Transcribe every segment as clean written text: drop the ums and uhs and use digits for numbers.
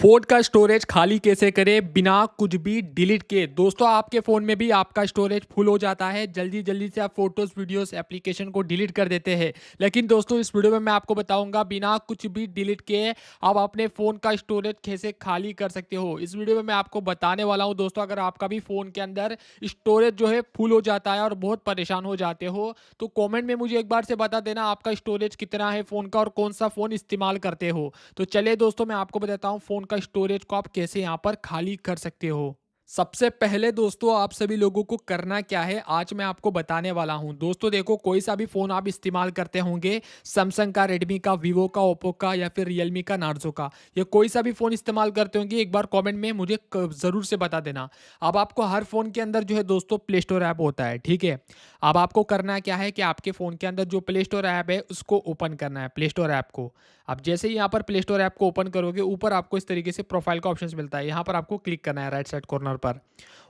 Phone का storage खाली कैसे करें बिना कुछ भी डिलीट किए। दोस्तों आपके फ़ोन में भी आपका स्टोरेज फुल हो जाता है, जल्दी-जल्दी से आप फ़ोटोज़, वीडियोज़, एप्लीकेशन को डिलीट कर देते हैं। लेकिन दोस्तों इस वीडियो में मैं आपको बताऊँगा बिना कुछ भी डिलीट किए आप अपने फ़ोन का स्टोरेज कैसे खाली कर सकते हो। इस वीडियो में मैं आपको बताने वाला हूँ दोस्तों, अगर आपका भी फ़ोन के अंदर स्टोरेज जो है फुल हो जाता है और बहुत परेशान हो जाते हो, तो कमेंट में मुझे एक बार से बता देना आपका स्टोरेज कितना है फ़ोन का और कौन-सा फ़ोन इस्तेमाल करते हो। तो चलिए दोस्तों मैं आपको बताता हूँ फ़ोन का स्टोरेज को आप कैसे यहाँ पर खाली कर सकते हो। सबसे पहले दोस्तों आप सभी लोगों को करना क्या है आज मैं आपको बताने वाला हूँ। दोस्तों देखो कोई सा भी फ़ोन आप इस्तेमाल करते होंगे, सैमसंग का, रेडमी का, वीवो का, ओप्पो का या फिर रियलमी का, नार्जो का, या कोई सा भी फ़ोन इस्तेमाल करते होंगे एक बार कमेंट में मुझे ज़रूर से बता देना। अब आपको हर फ़ोन के अंदर जो है दोस्तों प्ले स्टोर ऐप होता है, ठीक है। अब आपको करना क्या है कि आपके फ़ोन के अंदर जो प्ले स्टोर ऐप है उसको ओपन करना है, प्ले स्टोर ऐप को। अब जैसे ही यहाँ पर प्ले स्टोर ऐप को ओपन करोगे ऊपर आपको इस तरीके से प्रोफाइल का ऑप्शन मिलता है, यहाँ पर आपको क्लिक करना है राइट साइड कॉर्नर पर।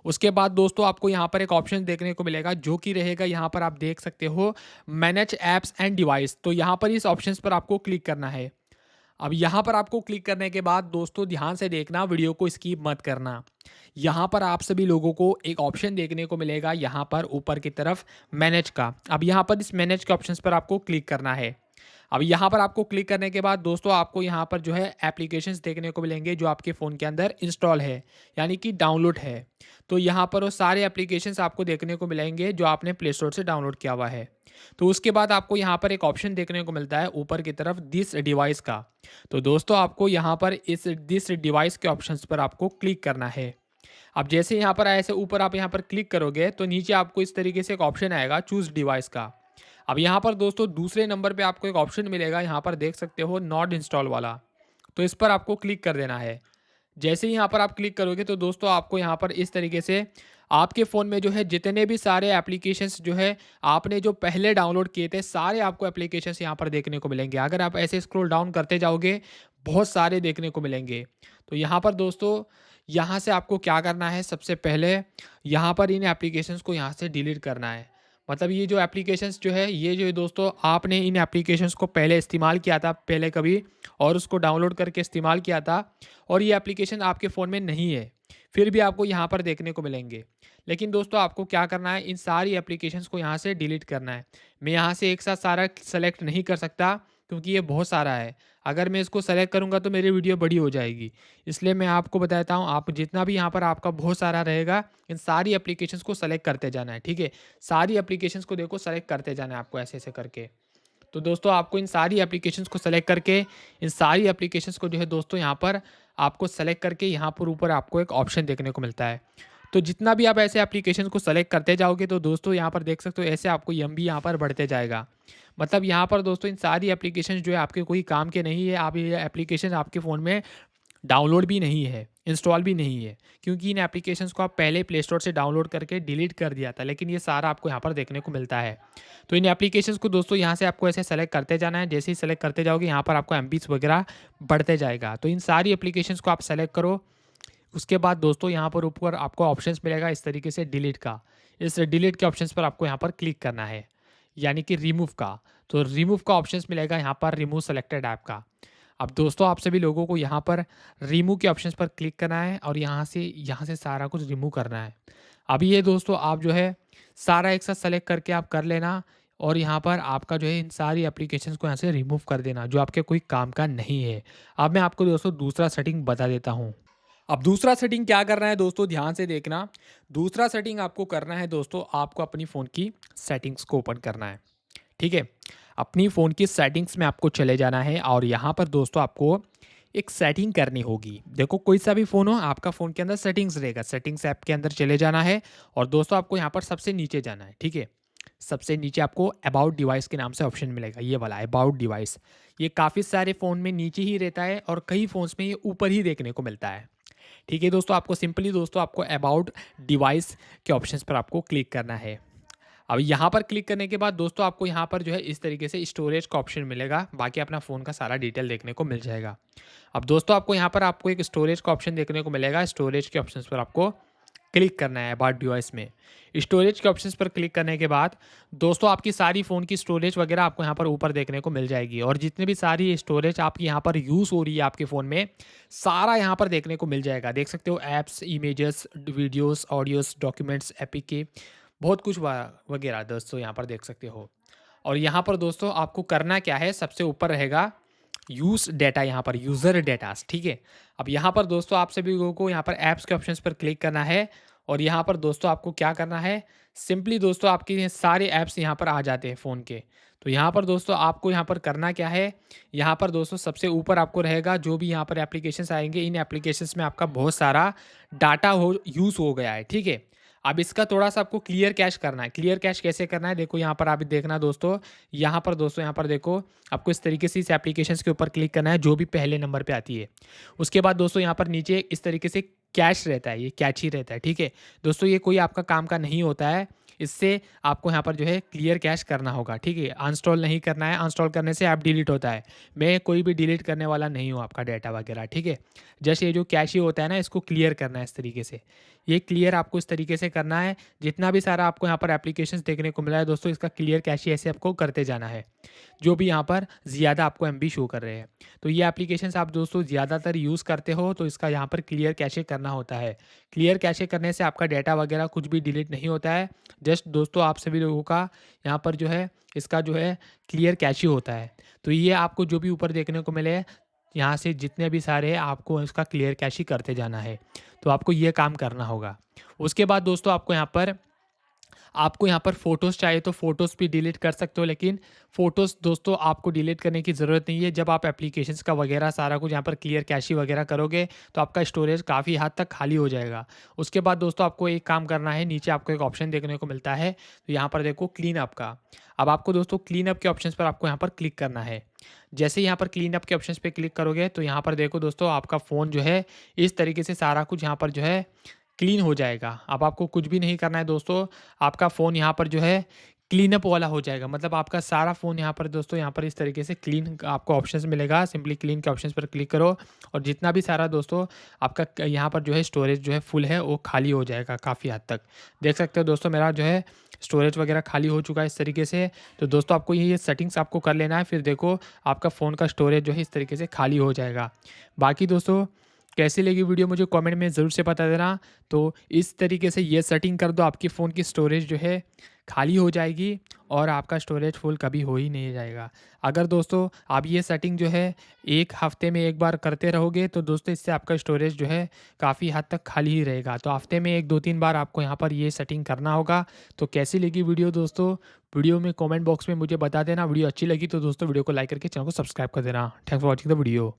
उसके बाद दोस्तों आपको यहाँ पर एक ऑप्शन देखने को मिलेगा जो कि रहेगा, यहाँ पर आप देख सकते हो मैनेज ऐप्स एंड डिवाइस। तो यहाँ पर इस ऑप्शन पर आपको क्लिक करना है। अब यहाँ पर आपको क्लिक करने के बाद दोस्तों ध्यान से देखना, वीडियो को स्किप मत करना। यहाँ पर आप सभी लोगों को एक ऑप्शन देखने को मिलेगा यहाँ पर ऊपर की तरफ मैनेज का। अब यहाँ पर इस मैनेज के ऑप्शंस पर आपको क्लिक करना है। अब यहाँ पर आपको क्लिक करने के बाद दोस्तों आपको यहाँ पर जो है एप्लीकेशंस देखने को मिलेंगे जो आपके फ़ोन के अंदर इंस्टॉल है, यानी कि डाउनलोड है। तो यहाँ पर वो सारे एप्लीकेशंस आपको देखने को मिलेंगे जो आपने प्ले स्टोर से डाउनलोड किया हुआ है। तो उसके बाद आपको यहाँ पर एक ऑप्शन देखने को मिलता है ऊपर की तरफ दिस डिवाइस का। तो दोस्तों आपको यहाँ पर इस दिस डिवाइस के ऑप्शंस पर आपको क्लिक करना है। अब जैसे यहाँ पर ऐसे ऊपर आप यहाँ पर क्लिक करोगे तो नीचे आपको इस तरीके से एक ऑप्शन आएगा चूज़ डिवाइस का। अब यहाँ पर दोस्तों दूसरे नंबर पे आपको एक ऑप्शन मिलेगा, यहाँ पर देख सकते हो नॉट इंस्टॉल वाला। तो इस पर आपको क्लिक कर देना है। जैसे ही यहाँ पर आप क्लिक करोगे तो दोस्तों आपको यहाँ पर इस तरीके से आपके फ़ोन में जो है जितने भी सारे एप्लीकेशंस जो है आपने जो पहले डाउनलोड किए थे सारे आपको एप्लीकेशंस यहाँ पर देखने को मिलेंगे। अगर आप ऐसे स्क्रॉल डाउन करते जाओगे बहुत सारे देखने को मिलेंगे। तो यहाँ पर दोस्तों यहाँ से आपको क्या करना है, सबसे पहले यहाँ पर इन एप्लीकेशंस को यहाँ से डिलीट करना है। मतलब ये जो एप्लीकेशंस जो है ये जो है दोस्तों आपने इन एप्लीकेशंस को पहले इस्तेमाल किया था पहले कभी और उसको डाउनलोड करके इस्तेमाल किया था और ये एप्लीकेशन आपके फ़ोन में नहीं है, फिर भी आपको यहाँ पर देखने को मिलेंगे। लेकिन दोस्तों आपको क्या करना है, इन सारी एप्लीकेशंस को यहाँ से डिलीट करना है। मैं यहाँ से एक साथ सारा सेलेक्ट नहीं कर सकता क्योंकि ये बहुत सारा है। अगर मैं इसको सेलेक्ट करूँगा तो मेरी वीडियो बड़ी हो जाएगी। इसलिए मैं आपको बताता हूँ, आप जितना भी यहाँ पर आपका बहुत सारा रहेगा, इन सारी एप्लीकेशंस को सेलेक्ट करते जाना है, ठीक है? सारी एप्लीकेशंस को देखो सेलेक्ट करते जाना है आपको ऐसे-ऐसे करके। तो दोस्तों आपको इन सारी एप्लीकेशंस को सेलेक्ट करके इन सारी एप्लीकेशंस को जो है दोस्तों यहाँ पर आपको सेलेक्ट करके यहाँ पर ऊपर आपको एक ऑप्शन देखने को मिलता है। तो जितना भी आप ऐसे एप्लीकेशंस को सेलेक्ट करते जाओगे तो दोस्तों यहाँ पर देख सकते हो ऐसे आपको एमबी यहाँ पर बढ़ते जाएगा। मतलब यहाँ पर दोस्तों इन सारी एप्लीकेशंस जो है आपके कोई काम के नहीं है, आप ये एप्लीकेशन आपके फ़ोन में डाउनलोड भी नहीं है, इंस्टॉल भी नहीं है, क्योंकि इन एप्लीकेशंस को आप पहले प्ले स्टोर से डाउनलोड करके डिलीट कर दिया था, लेकिन ये सारा आपको यहाँ पर देखने को मिलता है। तो इन एप्लीकेशंस को दोस्तों यहाँ से आपको ऐसे सेलेक्ट करते जाना है, जैसे ही सेलेक्ट करते जाओगे यहाँ पर आपको एमबीज़ वगैरह बढ़ते जाएगा। तो इन सारी एप्लीकेशंस को आप सेलेक्ट करो। उसके बाद दोस्तों यहाँ पर ऊपर आपको ऑप्शंस मिलेगा इस तरीके से डिलीट का। इस डिलीट के ऑप्शंस पर आपको यहाँ पर क्लिक करना है, यानी कि रिमूव का। तो रिमूव का ऑप्शंस मिलेगा यहाँ पर रिमूव सेलेक्टेड ऐप का। अब दोस्तों आप सभी लोगों को यहाँ पर रिमूव के ऑप्शंस पर क्लिक करना है और यहाँ से सारा कुछ रिमूव करना है। अभी ये दोस्तों आप जो है सारा एक साथ सेलेक्ट करके आप कर लेना और यहाँ पर आपका जो है इन सारी एप्लीकेशंस को यहाँ से रिमूव कर देना जो आपके कोई काम का नहीं है। अब मैं आपको दोस्तों दूसरा सेटिंग बता देता हूँ। अब दूसरा सेटिंग क्या करना है दोस्तों, ध्यान से देखना। दूसरा सेटिंग आपको करना है दोस्तों, आपको अपनी फ़ोन की सेटिंग्स को ओपन करना है, ठीक है। अपनी फ़ोन की सेटिंग्स में आपको चले जाना है और यहाँ पर दोस्तों आपको एक सेटिंग करनी होगी। देखो कोई सा भी फ़ोन हो आपका फ़ोन के अंदर सेटिंग्स रहेगा, सेटिंग्स ऐप के अंदर चले जाना है और दोस्तों आपको यहाँ पर सबसे नीचे जाना है, ठीक है। सबसे नीचे आपको अबाउट डिवाइस के नाम से ऑप्शन मिलेगा, ये वाला अबाउट डिवाइस। ये काफ़ी सारे फ़ोन में नीचे ही रहता है और कई फ़ोन्स में ये ऊपर ही देखने को मिलता है, ठीक है दोस्तों। आपको सिंपली दोस्तों आपको अबाउट डिवाइस के ऑप्शंस पर आपको क्लिक करना है। अब यहाँ पर क्लिक करने के बाद दोस्तों आपको यहाँ पर जो है इस तरीके से स्टोरेज का ऑप्शन मिलेगा, बाकी अपना फ़ोन का सारा डिटेल देखने को मिल जाएगा। अब दोस्तों आपको यहाँ पर आपको एक स्टोरेज का ऑप्शन देखने को मिलेगा, स्टोरेज के ऑप्शंस पर आपको क्लिक करना है अबाउट डिवाइस में। स्टोरेज के ऑप्शंस पर क्लिक करने के बाद दोस्तों आपकी सारी फ़ोन की स्टोरेज वगैरह आपको यहाँ पर ऊपर देखने को मिल जाएगी, और जितनी भी सारी स्टोरेज आपकी यहाँ पर यूज़ हो रही है आपके फ़ोन में, सारा यहाँ पर देखने को मिल जाएगा। देख सकते हो apps, images, videos, audios, documents, APK, बहुत कुछ वगैरह दोस्तों यहाँ पर देख सकते हो। और यहाँ पर दोस्तों आपको करना क्या है, सबसे ऊपर रहेगा यूज़ डेटा, यहाँ पर यूज़र डेटास, ठीक है। अब यहाँ पर दोस्तों आप सभी लोगों को यहाँ पर ऐप्स के ऑप्शंस पर क्लिक करना है, और यहाँ पर दोस्तों आपको क्या करना है, सिंपली दोस्तों आपके ये सारे ऐप्स यहाँ पर आ जाते हैं फ़ोन के। तो यहाँ पर दोस्तों आपको यहाँ पर करना क्या है, यहाँ पर दोस्तों सबसे ऊपर आपको रहेगा जो भी यहाँ पर एप्लीकेशंस आएंगे, इन एप्लीकेशंस में आपका बहुत सारा डाटा हो यूज़ हो गया है, ठीक है। अब इसका थोड़ा-सा आपको क्लियर कैश करना है। क्लियर कैश कैसे करना है, देखो यहाँ पर आप देखना दोस्तों, यहाँ पर दोस्तों यहाँ पर देखो, आपको इस तरीके से इस एप्लीकेशंस के ऊपर क्लिक करना है जो भी पहले नंबर पे आती है। उसके बाद दोस्तों यहाँ पर नीचे इस तरीके से कैश रहता है, ये कैच ही रहता है, ठीक है। दोस्तों ये कोई आपका काम का नहीं होता है, इससे आपको यहाँ पर जो है क्लियर कैश करना होगा, ठीक है। अनइंस्टॉल नहीं करना है, अनइंस्टॉल करने से ऐप डिलीट होता है। मैं कोई भी डिलीट करने वाला नहीं हूँ आपका डाटा वगैरह, ठीक है। जैसे ये जो कैश ही होता है ना, इसको क्लियर करना है इस तरीके से। ये क्लियर आपको इस तरीके से करना है। जितना भी सारा आपको यहाँ पर एप्लीकेशंस देखने को मिला है दोस्तों, इसका क्लियर कैश ही ऐसे आपको करते जाना है, जो भी यहाँ पर ज़्यादा आपको एमबी शो कर रहे हैं। तो ये एप्लीकेशंस आप दोस्तों ज़्यादातर यूज़ करते हो तो इसका यहाँ पर क्लियर कैशे करना होता है। क्लियर कैशे करने से आपका डाटा वगैरह कुछ भी डिलीट नहीं होता है। जस्ट दोस्तों आप सभी लोगों का यहाँ पर जो है इसका जो है क्लियर कैश ही होता है। तो ये आपको जो भी ऊपर देखने को मिले, यहाँ से जितने भी सारे हैं आपको इसका क्लियर कैश ही करते जाना है। तो आपको ये काम करना होगा। उसके बाद दोस्तों आपको यहाँ पर फ़ोटोज़ चाहिए तो फ़ोटोज़ भी डिलीट कर सकते हो, लेकिन फ़ोटोज़ दोस्तों आपको डिलीट करने की ज़रूरत नहीं है। जब आप एप्लीकेशंस का वगैरह सारा कुछ यहाँ पर क्लियर कैशे वगैरह करोगे तो आपका स्टोरेज काफ़ी हद तक खाली हो जाएगा। उसके बाद दोस्तों आपको एक काम करना है, नीचे आपको एक ऑप्शन देखने को मिलता है, तो यहाँ पर देखो क्लीन अप का। अब आपको दोस्तों क्लीन अप के ऑप्शंस पर आपको यहाँ पर क्लिक करना है। जैसे ही यहाँ पर क्लीन अप के ऑप्शंस पे क्लिक करोगे तो यहाँ पर देखो दोस्तों आपका फ़ोन जो है इस तरीके से सारा कुछ यहाँ पर जो है क्लीन हो जाएगा। अब आपको कुछ भी नहीं करना है दोस्तों, आपका फ़ोन यहाँ पर जो है क्लीन अप वाला हो जाएगा। मतलब आपका सारा फ़ोन यहाँ पर दोस्तों यहाँ पर इस तरीके से क्लीन आपको ऑप्शंस मिलेगा। सिंपली क्लीन के ऑप्शंस पर क्लिक करो, और जितना भी सारा दोस्तों आपका यहाँ पर जो है स्टोरेज जो है फुल है वो खाली हो जाएगा काफ़ी हद तक। देख सकते हो दोस्तों मेरा जो है स्टोरेज वगैरह खाली हो चुका है इस तरीके से। तो दोस्तों आपको ये सेटिंग्स आपको कर लेना है, फिर देखो आपका फ़ोन का स्टोरेज जो है इस तरीके से खाली हो जाएगा। बाकी दोस्तों कैसी लगी वीडियो मुझे कमेंट में ज़रूर से बता देना। तो इस तरीके से ये सेटिंग कर दो, आपकी फ़ोन की स्टोरेज जो है खाली हो जाएगी और आपका स्टोरेज फुल कभी हो ही नहीं जाएगा। अगर दोस्तों आप ये सेटिंग जो है 1 हफ़्ते में 1 बार करते रहोगे तो दोस्तों इससे आपका स्टोरेज जो है काफ़ी हद तक खाली ही रहेगा। तो हफ़्ते में 1, 2, 3 बार आपको यहाँ पर ये सेटिंग करना होगा। तो कैसी लगी वीडियो दोस्तों, वीडियो में कमेंट बॉक्स में मुझे बता देना। वीडियो अच्छी लगी तो दोस्तों वीडियो को लाइक करके चैनल को सब्सक्राइब कर देना। Thanks for watching the video.